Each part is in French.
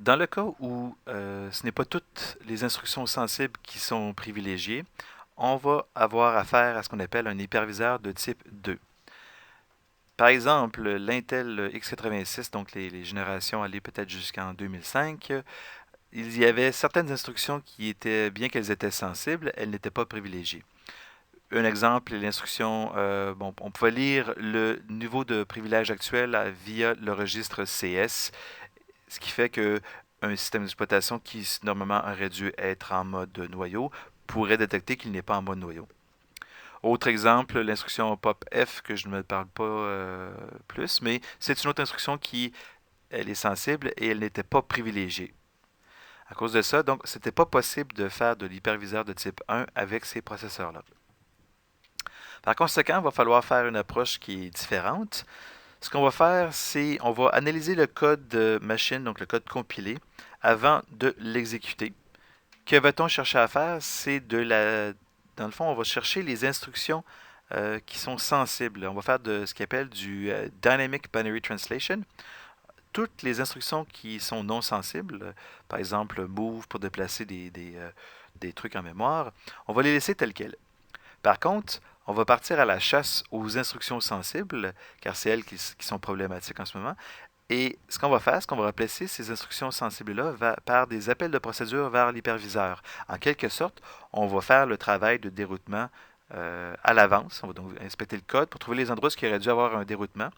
Dans le cas où ce n'est pas toutes les instructions sensibles qui sont privilégiées, on va avoir affaire à ce qu'on appelle un hyperviseur de type 2. Par exemple, l'Intel x86, donc les générations allées peut-être jusqu'en 2005, il y avait certaines instructions qui étaient, bien qu'elles étaient sensibles, elles n'étaient pas privilégiées. Un exemple est l'instruction, bon, on pouvait lire le niveau de privilège actuel via le registre CS, ce qui fait que un système d'exploitation qui normalement aurait dû être en mode noyau pourrait détecter qu'il n'est pas en mode noyau. Autre exemple, l'instruction POP-F que je ne me parle pas plus, mais c'est une autre instruction qui elle est sensible et elle n'était pas privilégiée. À cause de ça, donc, c'était pas possible de faire de l'hyperviseur de type 1 avec ces processeurs-là. Par conséquent, il va falloir faire une approche qui est différente. Ce qu'on va faire, c'est on va analyser le code machine, donc le code compilé, avant de l'exécuter. Que va-t-on chercher à faire? C'est de la... Dans le fond, on va chercher les instructions qui sont sensibles. On va faire de ce qu'on appelle du Dynamic Binary Translation. Toutes les instructions qui sont non sensibles, par exemple move pour déplacer des trucs en mémoire, on va les laisser telles quelles. Par contre, on va partir à la chasse aux instructions sensibles, car c'est elles qui sont problématiques en ce moment. Et ce qu'on va faire, c'est qu'on va remplacer ces instructions sensibles-là par des appels de procédure vers l'hyperviseur. En quelque sorte, on va faire le travail de déroutement à l'avance. On va donc inspecter le code pour trouver les endroits où il aurait dû avoir un déroutement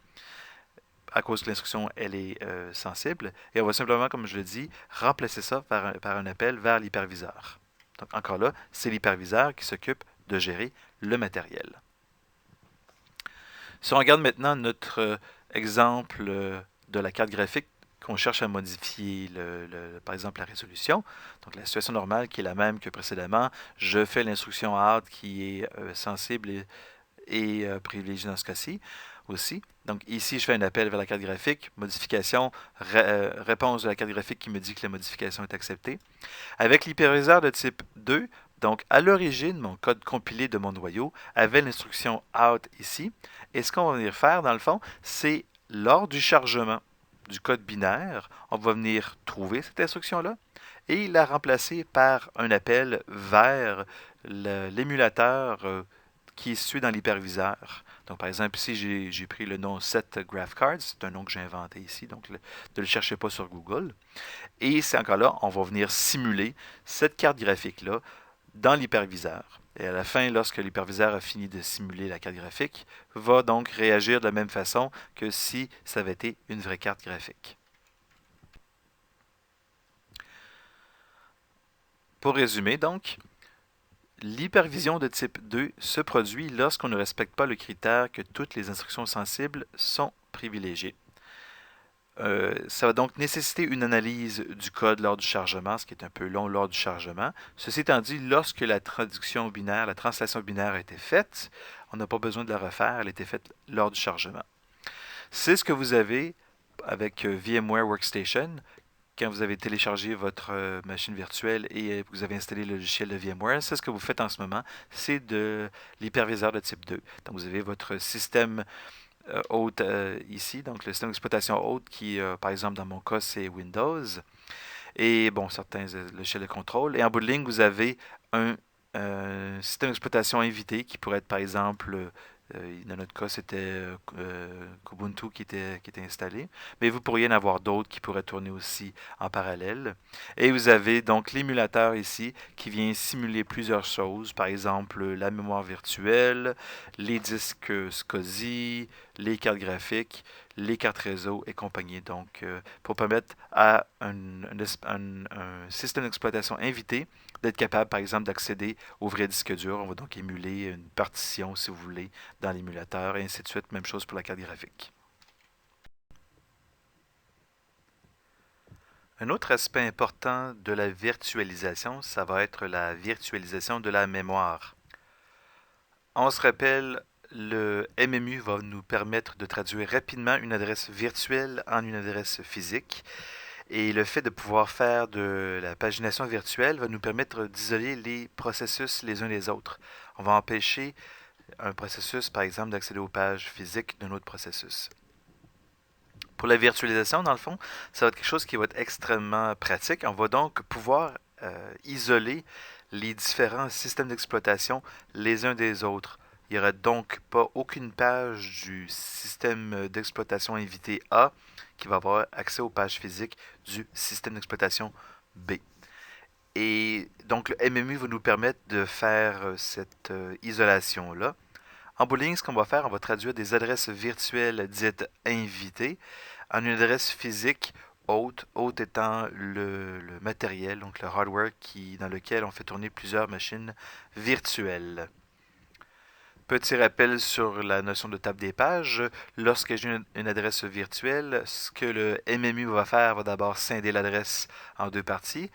à cause que l'instruction elle est sensible. Et on va simplement, comme je le dis, remplacer ça par un appel vers l'hyperviseur. Donc encore là, c'est l'hyperviseur qui s'occupe de gérer le matériel. Si on regarde maintenant notre exemple de la carte graphique qu'on cherche à modifier, par exemple la résolution, donc la situation normale qui est la même que précédemment, je fais l'instruction add qui est sensible et privilégiée dans ce cas-ci aussi. Donc ici, je fais un appel vers la carte graphique, modification, réponse de la carte graphique qui me dit que la modification est acceptée. Avec l'hyperviseur de type 2, donc à l'origine, mon code compilé de mon noyau avait l'instruction out ici. Et ce qu'on va venir faire, dans le fond, c'est lors du chargement du code binaire, on va venir trouver cette instruction-là et la remplacer par un appel vers l'émulateur qui est situé dans l'hyperviseur. Donc, par exemple, ici, j'ai pris le nom setGraphCards, c'est un nom que j'ai inventé ici, donc ne le cherchez pas sur Google. Et c'est encore là, on va venir simuler cette carte graphique-là dans l'hyperviseur. Et à la fin, lorsque l'hyperviseur a fini de simuler la carte graphique, va donc réagir de la même façon que si ça avait été une vraie carte graphique. Pour résumer, donc, l'hypervision de type 2 se produit lorsqu'on ne respecte pas le critère que toutes les instructions sensibles sont privilégiées. Ça va donc nécessiter une analyse du code lors du chargement, ce qui est un peu long lors du chargement. Ceci étant dit, lorsque la traduction binaire, la translation binaire a été faite, on n'a pas besoin de la refaire, elle a été faite lors du chargement. C'est ce que vous avez avec VMware Workstation. Quand vous avez téléchargé votre machine virtuelle et vous avez installé le logiciel de VMware, c'est ce que vous faites en ce moment, c'est de l'hyperviseur de type 2. Donc vous avez votre système hôte ici, donc le système d'exploitation hôte qui, par exemple, dans mon cas, c'est Windows. Et bon, certains logiciels de contrôle. Et en bout de ligne, vous avez un système d'exploitation invité qui pourrait être, par exemple, dans notre cas, c'était Kubuntu qui était installé. Mais vous pourriez en avoir d'autres qui pourraient tourner aussi en parallèle. Et vous avez donc l'émulateur ici qui vient simuler plusieurs choses. Par exemple, la mémoire virtuelle, les disques SCSI, les cartes graphiques, les cartes réseau et compagnie. Donc, pour permettre à un système d'exploitation invité d'être capable, par exemple, d'accéder au vrai disque dur. On va donc émuler une partition, si vous voulez, dans l'émulateur, et ainsi de suite. Même chose pour la carte graphique. Un autre aspect important de la virtualisation, ça va être la virtualisation de la mémoire. On se rappelle, le MMU va nous permettre de traduire rapidement une adresse virtuelle en une adresse physique. Et le fait de pouvoir faire de la pagination virtuelle va nous permettre d'isoler les processus les uns des autres. On va empêcher un processus, par exemple, d'accéder aux pages physiques d'un autre processus. Pour la virtualisation, dans le fond, ça va être quelque chose qui va être extrêmement pratique. On va donc pouvoir isoler les différents systèmes d'exploitation les uns des autres. Il n'y aura donc pas aucune page du système d'exploitation invité A qui va avoir accès aux pages physiques du système d'exploitation B. Et donc le MMU va nous permettre de faire cette isolation-là. En bout de ligne, ce qu'on va faire, on va traduire des adresses virtuelles dites invitées en une adresse physique haute, haute étant le matériel, donc le hardware dans lequel on fait tourner plusieurs machines virtuelles. Petit rappel sur la notion de table des pages. Lorsque j'ai une adresse virtuelle, ce que le MMU va faire va d'abord scinder l'adresse en deux parties.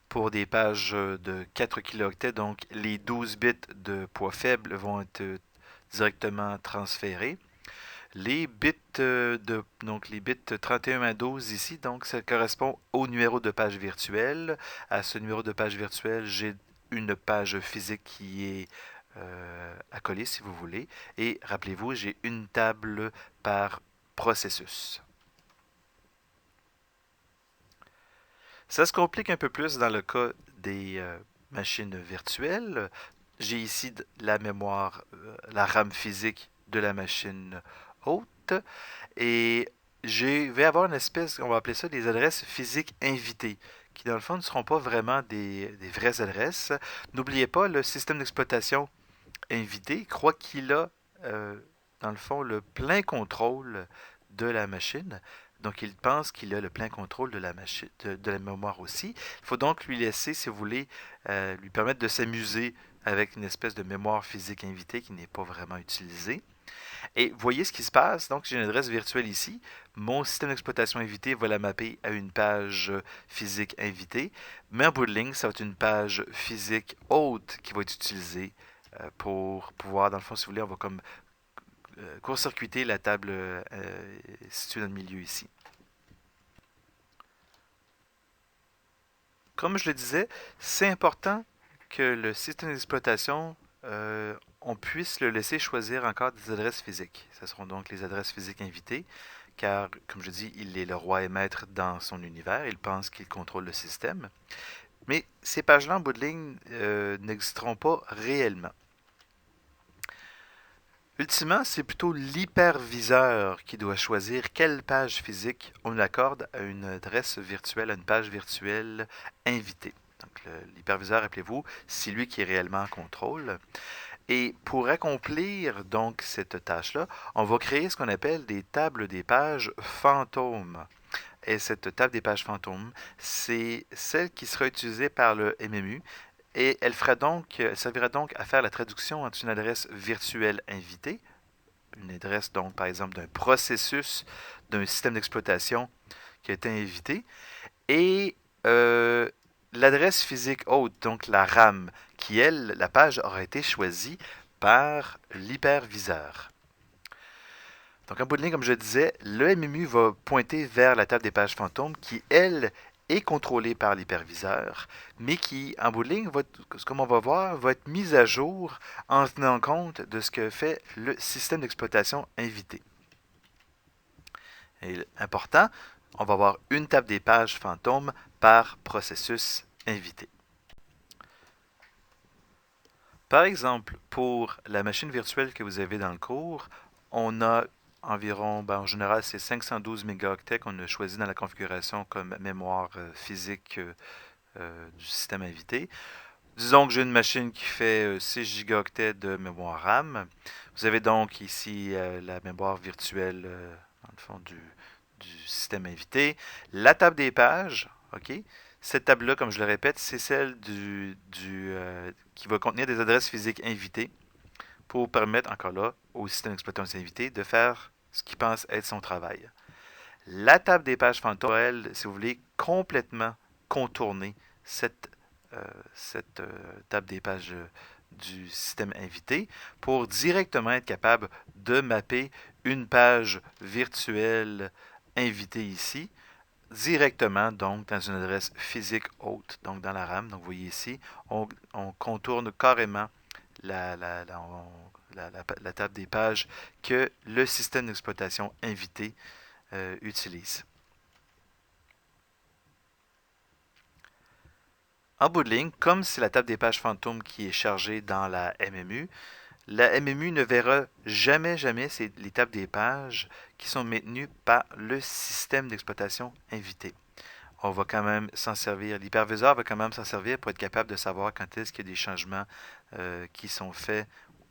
Pour des pages de 4 kilooctets, donc les 12 bits de poids faible vont être directement transférés. Les bits donc les bits 31 à 12 ici, donc ça correspond au numéro de page virtuelle. À ce numéro de page virtuelle, j'ai une page physique qui est à coller si vous voulez. Et rappelez-vous, j'ai une table par processus. Ça se complique un peu plus dans le cas des machines virtuelles. J'ai ici la mémoire, la RAM physique de la machine haute. Et je vais avoir une espèce, on va appeler ça des adresses physiques invitées, qui dans le fond ne seront pas vraiment des vraies adresses. N'oubliez pas, le système d'exploitation invité croit qu'il a, euh, dans le fond, le plein contrôle de la machine. Donc, il pense qu'il a le plein contrôle de la machine, de la mémoire aussi. Il faut donc lui laisser, si vous voulez, lui permettre de s'amuser avec une espèce de mémoire physique invitée qui n'est pas vraiment utilisée. Et voyez ce qui se passe. Donc, j'ai une adresse virtuelle ici. Mon système d'exploitation invité va la mapper à une page physique invitée. Mais en bout de ligne, ça va être une page physique haute qui va être utilisée pour pouvoir, dans le fond, si vous voulez, on va comme court-circuiter la table située dans le milieu ici. Comme je le disais, c'est important que le système d'exploitation, on puisse le laisser choisir encore des adresses physiques. Ce seront donc les adresses physiques invitées, car, comme je dis, il est le roi et maître dans son univers. Il pense qu'il contrôle le système. Mais ces pages-là, en bout de ligne, n'existeront pas réellement. Ultimement, c'est plutôt l'hyperviseur qui doit choisir quelle page physique on accorde à une adresse virtuelle, à une page virtuelle invitée. Donc, l'hyperviseur, rappelez-vous, c'est lui qui est réellement en contrôle. Et pour accomplir donc cette tâche-là, on va créer ce qu'on appelle des tables des pages fantômes. Et cette table des pages fantômes, c'est celle qui sera utilisée par le MMU et elle servira donc à faire la traduction entre une adresse virtuelle invitée, une adresse donc par exemple d'un processus d'un système d'exploitation qui a été invité, et l'adresse physique haute, donc la RAM, qui elle, la page aura été choisie par l'hyperviseur. Donc, en bout de ligne, comme je disais, le MMU va pointer vers la table des pages fantômes qui, elle, est contrôlée par l'hyperviseur, mais qui, en bout de ligne, comme on va voir, va être mise à jour en tenant compte de ce que fait le système d'exploitation invité. Et important, on va avoir une table des pages fantômes par processus invité. Par exemple, pour la machine virtuelle que vous avez dans le cours, on a environ, en général, c'est 512 mégaoctets qu'on a choisi dans la configuration comme mémoire physique du système invité. Disons que j'ai une machine qui fait 6 gigaoctets de mémoire RAM. Vous avez donc ici la mémoire virtuelle, dans le fond, du système invité. La table des pages, OK? Cette table-là, comme je le répète, c'est celle qui va contenir des adresses physiques invitées pour permettre, encore là, au système d'exploitation invité de faire ce qu'il pense être son travail. La table des pages fantômes, elle, si vous voulez, complètement contourner cette, table des pages du système invité pour directement être capable de mapper une page virtuelle invitée ici directement donc dans une adresse physique haute, donc dans la RAM. Donc vous voyez ici, on contourne carrément la table des pages que le système d'exploitation invité utilise. En bout de ligne, comme c'est la table des pages fantômes qui est chargée dans la MMU ne verra jamais, jamais les tables des pages qui sont maintenues par le système d'exploitation invité. On va quand même s'en servir, l'hyperviseur va quand même s'en servir pour être capable de savoir quand est-ce qu'il y a des changements qui sont faits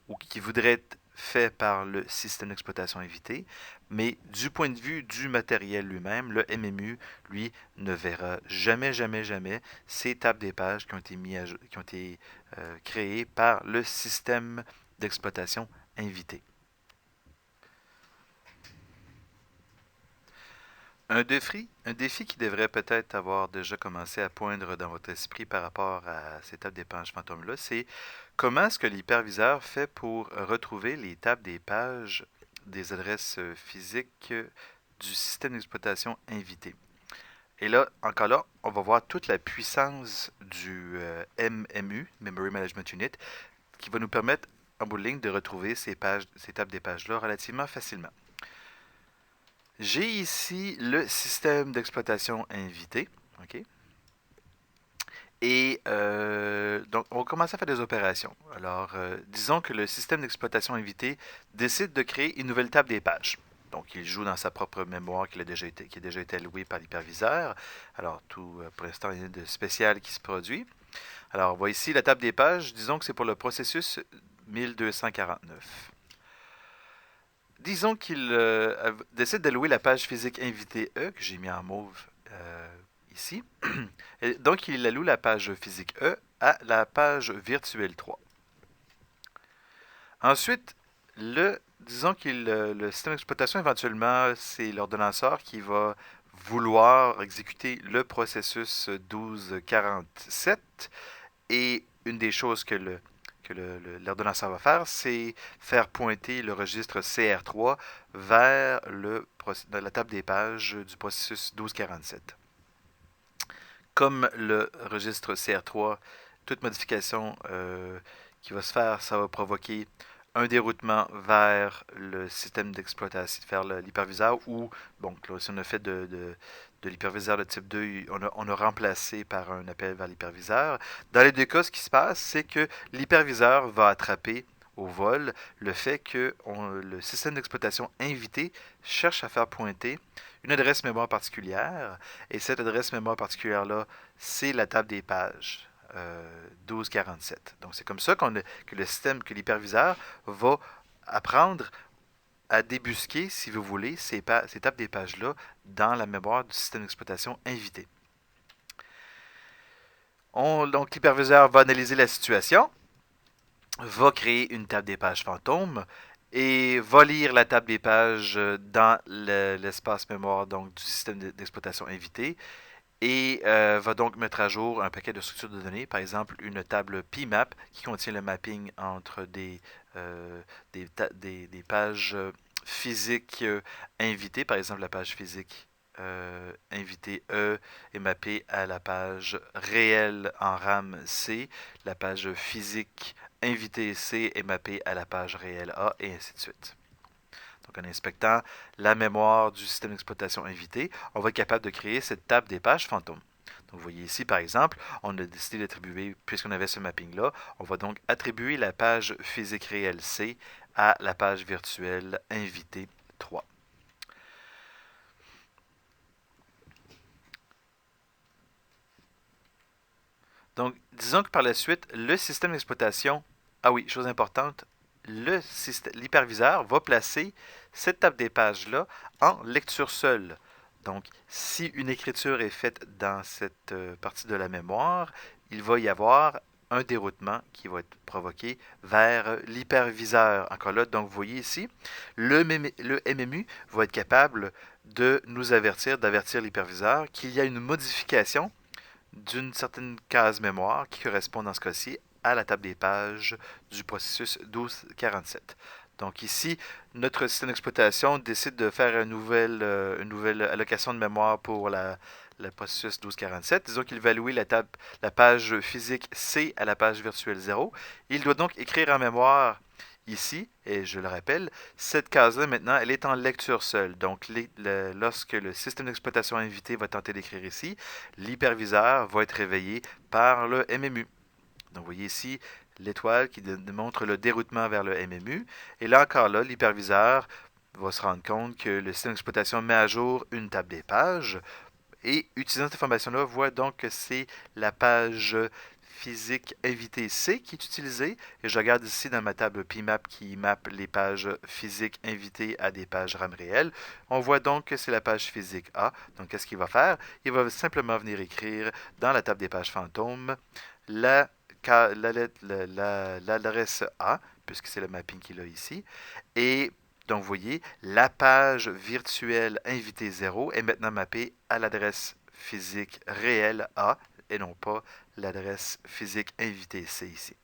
ou qui voudraient être faits par le système d'exploitation invité, mais du point de vue du matériel lui-même, le MMU, lui, ne verra jamais, jamais, jamais ces tables des pages qui ont été, qui ont été créées par le système d'exploitation invité. Un défi qui devrait peut-être avoir déjà commencé à poindre dans votre esprit par rapport à ces tables des pages fantômes-là, c'est comment est-ce que l'hyperviseur fait pour retrouver les tables des pages des adresses physiques du système d'exploitation invité. Et là, encore là, on va voir toute la puissance du MMU, Memory Management Unit, qui va nous permettre, en bout de ligne, de retrouver ces tables des pages-là relativement facilement. J'ai ici le système d'exploitation invité. OK? Et donc, on va commencer à faire des opérations. Alors, disons que le système d'exploitation invité décide de créer une nouvelle table des pages. Donc, il joue dans sa propre mémoire qui a déjà été allouée par l'hyperviseur. Alors, tout, pour l'instant, il y a de spécial qui se produit. Alors, on voit ici la table des pages. Disons que c'est pour le processus 1249. Disons qu'il décide d'allouer la page physique invité E, que j'ai mis en mauve ici. Et donc, il alloue la page physique E à la page virtuelle 3. Ensuite, disons que le système d'exploitation, éventuellement, c'est l'ordonnanceur qui va vouloir exécuter le processus 1247. Et une des choses que l'ordonnanceur va faire, c'est faire pointer le registre CR3 vers la table des pages du processus 1247. Comme le registre CR3, toute modification qui va se faire, ça va provoquer un déroutement vers le système d'exploitation, vers l'hyperviseur, ou, bon, là, si on a fait de l'hyperviseur de type 2, on a remplacé par un appel vers l'hyperviseur. Dans les deux cas, ce qui se passe, c'est que l'hyperviseur va attraper au vol le fait que le système d'exploitation invité cherche à faire pointer une adresse mémoire particulière, et cette adresse mémoire particulière-là, c'est la table des pages 1247. Donc, c'est comme ça que le système, que l'hyperviseur va apprendre à débusquer, si vous voulez, ces tables des pages-là dans la mémoire du système d'exploitation invité. Donc, l'hyperviseur va analyser la situation, va créer une table des pages fantôme et va lire la table des pages dans l'espace mémoire donc, du système d'exploitation invité et va donc mettre à jour un paquet de structures de données, par exemple une table PMAP qui contient le mapping entre des pages physiques invitées, par exemple la page physique invité E est mappée à la page réelle en RAM C, la page physique invité C est mappée à la page réelle A, et ainsi de suite. Donc, en inspectant la mémoire du système d'exploitation invité, on va être capable de créer cette table des pages fantômes. Donc, vous voyez ici, par exemple, on a décidé d'attribuer, puisqu'on avait ce mapping-là, on va donc attribuer la page physique réelle C à la page virtuelle invité 3. Donc, disons que par la suite, le système d'exploitation, ah oui, chose importante, l'hyperviseur va placer cette table des pages-là en lecture seule. Donc, si une écriture est faite dans cette partie de la mémoire, il va y avoir un déroutement qui va être provoqué vers l'hyperviseur. Encore là, donc vous voyez ici, le MMU va être capable de nous avertir, d'avertir l'hyperviseur qu'il y a une modification d'une certaine case mémoire qui correspond dans ce cas-ci à la table des pages du processus 1247. Donc ici, notre système d'exploitation décide de faire une nouvelle allocation de mémoire pour le processus 1247. Disons qu'il va allouer la page physique C à la page virtuelle 0. Il doit donc écrire en mémoire ici, et je le rappelle, cette case-là, maintenant, elle est en lecture seule. Donc, lorsque le système d'exploitation invité va tenter d'écrire ici, l'hyperviseur va être réveillé par le MMU. Donc, vous voyez ici l'étoile qui démontre le déroutement vers le MMU. Et là encore, là, l'hyperviseur va se rendre compte que le système d'exploitation met à jour une table des pages. Et utilisant cette information-là, voit donc que c'est la page physique invité C qui est utilisée. Et je regarde ici dans ma table PMAP qui mappe les pages physiques invitées à des pages RAM réelles. On voit donc que c'est la page physique A. Donc, qu'est-ce qu'il va faire? Il va simplement venir écrire dans la table des pages fantômes l'adresse A, puisque c'est le mapping qu'il a ici. Et donc, vous voyez, la page virtuelle invité 0 est maintenant mappée à l'adresse physique réelle A et non pas l'adresse physique invité C ici.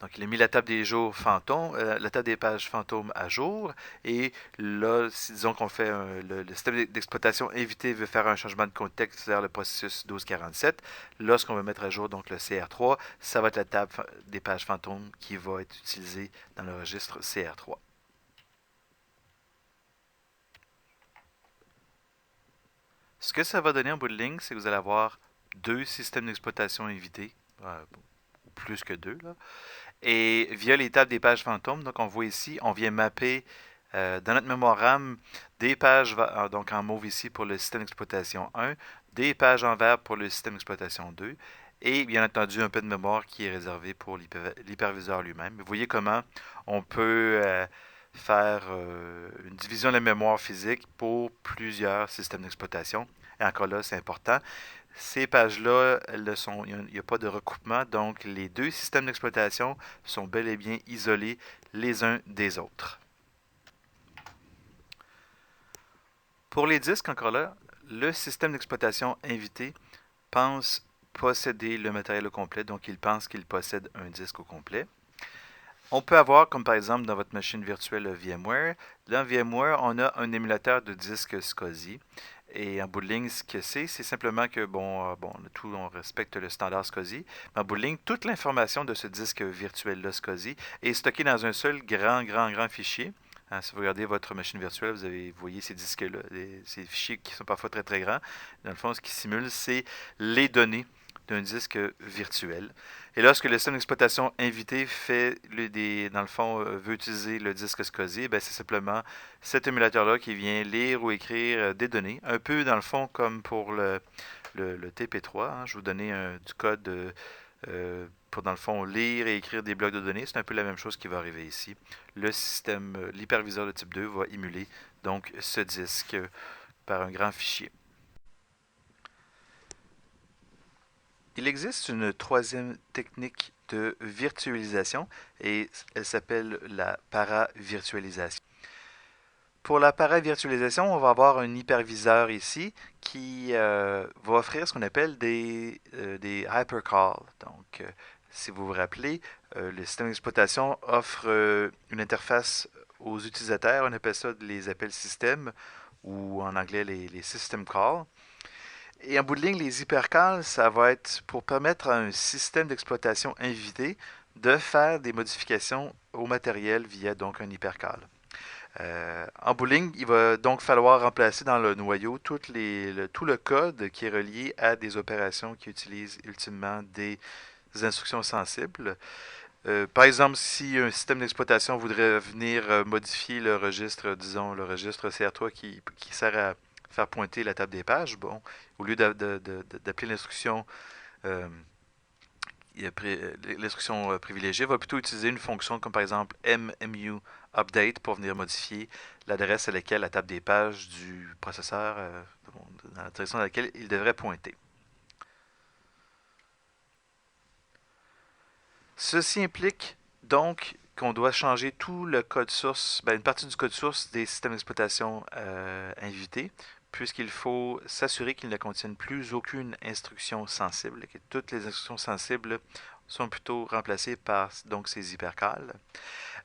Donc, il a mis la table des jours fantômes, la table des pages fantômes à jour. Et là, si disons qu'on fait le système d'exploitation invité veut faire un changement de contexte vers le processus 1247, lorsqu'on va mettre à jour donc le CR3, ça va être la table des pages fantômes qui va être utilisée dans le registre CR3. Ce que ça va donner en bout de ligne, c'est que vous allez avoir deux systèmes d'exploitation invités, plus que deux, là. Et via les tables des pages fantômes, donc on voit ici, on vient mapper dans notre mémoire RAM des pages donc en mauve ici pour le système d'exploitation 1, des pages en vert pour le système d'exploitation 2, et bien entendu un peu de mémoire qui est réservé pour l'hyperviseur lui-même. Vous voyez comment on peut faire une division de la mémoire physique pour plusieurs systèmes d'exploitation. Et encore là, c'est important. Ces pages-là, il n'y a pas de recoupement, donc les deux systèmes d'exploitation sont bel et bien isolés les uns des autres. Pour les disques, encore là, le système d'exploitation invité pense posséder le matériel au complet, donc il pense qu'il possède un disque au complet. On peut avoir, comme par exemple dans votre machine virtuelle VMware, dans VMware, on a un émulateur de disque SCSI. Et en bout de ligne, ce que c'est simplement que, on respecte le standard SCSI, mais en bout de ligne, toute l'information de ce disque virtuel-là SCSI est stockée dans un seul grand fichier. Hein, si vous regardez votre machine virtuelle, vous voyez ces disques-là, ces fichiers qui sont parfois très grands. Dans le fond, ce qui simule, c'est les données d'un disque virtuel. Et lorsque le système d'exploitation invité dans le fond, veut utiliser le disque SCSI, c'est simplement cet émulateur-là qui vient lire ou écrire des données, un peu dans le fond comme pour le TP3. Hein. Je vous donnais du code pour, dans le fond, lire et écrire des blocs de données. C'est un peu la même chose qui va arriver ici. L'hyperviseur de type 2 va émuler donc ce disque par un grand fichier. Il existe une troisième technique de virtualisation et elle s'appelle la paravirtualisation. Pour la paravirtualisation, on va avoir un hyperviseur ici qui va offrir ce qu'on appelle des hypercalls. Donc, si vous vous rappelez, le système d'exploitation offre une interface aux utilisateurs. On appelle ça les appels système ou en anglais les system calls. Et en bout de ligne, les hypercalls, ça va être pour permettre à un système d'exploitation invité de faire des modifications au matériel via donc un hypercall. En bout de ligne, il va donc falloir remplacer dans le noyau tout le code qui est relié à des opérations qui utilisent ultimement des instructions sensibles. Par exemple, si un système d'exploitation voudrait venir modifier le registre, disons le registre CR3 qui sert à faire pointer la table des pages, bon, au lieu d'appeler l'instruction privilégiée, va plutôt utiliser une fonction comme par exemple MMU update pour venir modifier l'adresse à laquelle la table des pages du processeur, dans la direction dans laquelle il devrait pointer. Ceci implique donc qu'on doit changer tout le code source, une partie du code source des systèmes d'exploitation invités, puisqu'il faut s'assurer qu'ils ne contiennent plus aucune instruction sensible, que toutes les instructions sensibles sont plutôt remplacées par donc ces hypercalls.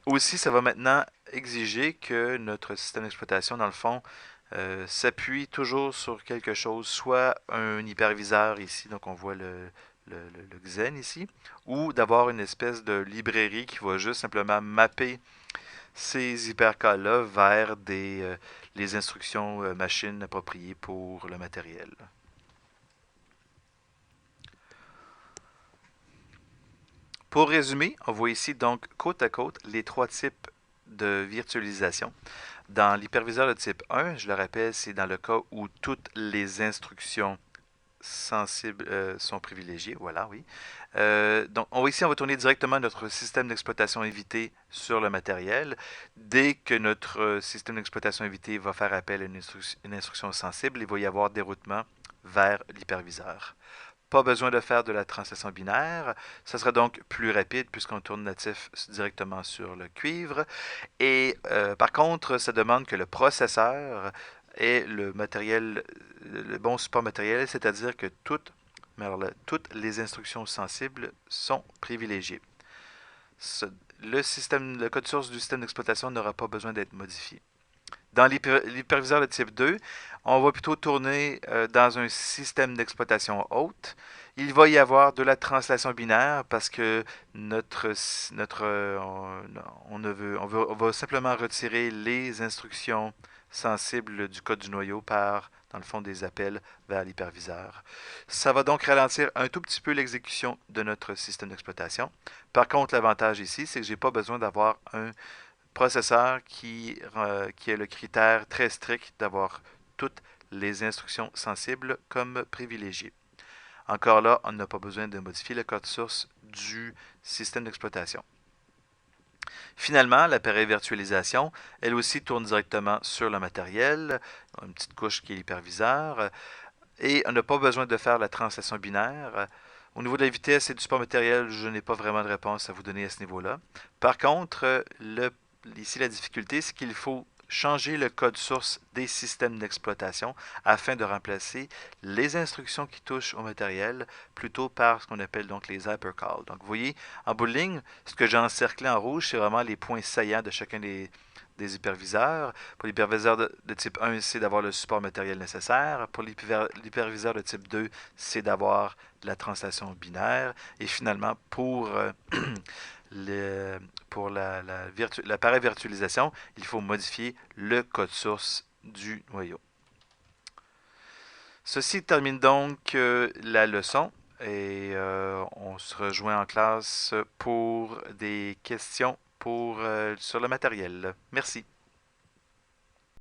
Aussi, ça va maintenant exiger que notre système d'exploitation, dans le fond, s'appuie toujours sur quelque chose, soit un hyperviseur ici, donc on voit le Xen ici, ou d'avoir une espèce de librairie qui va juste simplement mapper ces hypercars-là vers les instructions machines appropriées pour le matériel. Pour résumer, on voit ici donc côte à côte les trois types de virtualisation. Dans l'hyperviseur de type 1, je le rappelle, c'est dans le cas où toutes les instructions sensibles sont privilégiées. Voilà, oui. Donc, ici, on va tourner directement notre système d'exploitation invité sur le matériel. Dès que notre système d'exploitation invité va faire appel à une instruction sensible, il va y avoir déroutement vers l'hyperviseur. Pas besoin de faire de la translation binaire. Ça sera donc plus rapide puisqu'on tourne natif directement sur le cuivre. Et par contre, ça demande que le processeur ait le bon support matériel, c'est-à-dire que toutes les instructions sensibles sont privilégiées. Le code source du système d'exploitation n'aura pas besoin d'être modifié. Dans l'hyperviseur de type 2, on va plutôt tourner dans un système d'exploitation haute. Il va y avoir de la translation binaire parce que on va simplement retirer les instructions sensibles du code du noyau par, dans le fond, des appels vers l'hyperviseur. Ça va donc ralentir un tout petit peu l'exécution de notre système d'exploitation. Par contre, l'avantage ici, c'est que je n'ai pas besoin d'avoir un processeur qui a le critère très strict d'avoir toutes les instructions sensibles comme privilégiées. Encore là, on n'a pas besoin de modifier le code source du système d'exploitation. Finalement, l'appareil virtualisation, elle aussi tourne directement sur le matériel, une petite couche qui est l'hyperviseur, et on n'a pas besoin de faire la translation binaire. Au niveau de la vitesse et du support matériel, je n'ai pas vraiment de réponse à vous donner à ce niveau-là. Par contre, ici la difficulté, c'est qu'il faut changer le code source des systèmes d'exploitation afin de remplacer les instructions qui touchent au matériel plutôt par ce qu'on appelle donc les hypercalls. Donc vous voyez, en bout de ligne, ce que j'ai encerclé en rouge, c'est vraiment les points saillants de chacun des hyperviseurs. Pour l'hyperviseur de type 1, c'est d'avoir le support matériel nécessaire. Pour l'hyperviseur de type 2, c'est d'avoir la translation binaire. Et finalement, pour l'appareil virtualisation, il faut modifier le code source du noyau. Ceci termine donc la leçon et on se rejoint en classe pour des questions sur le matériel. Merci.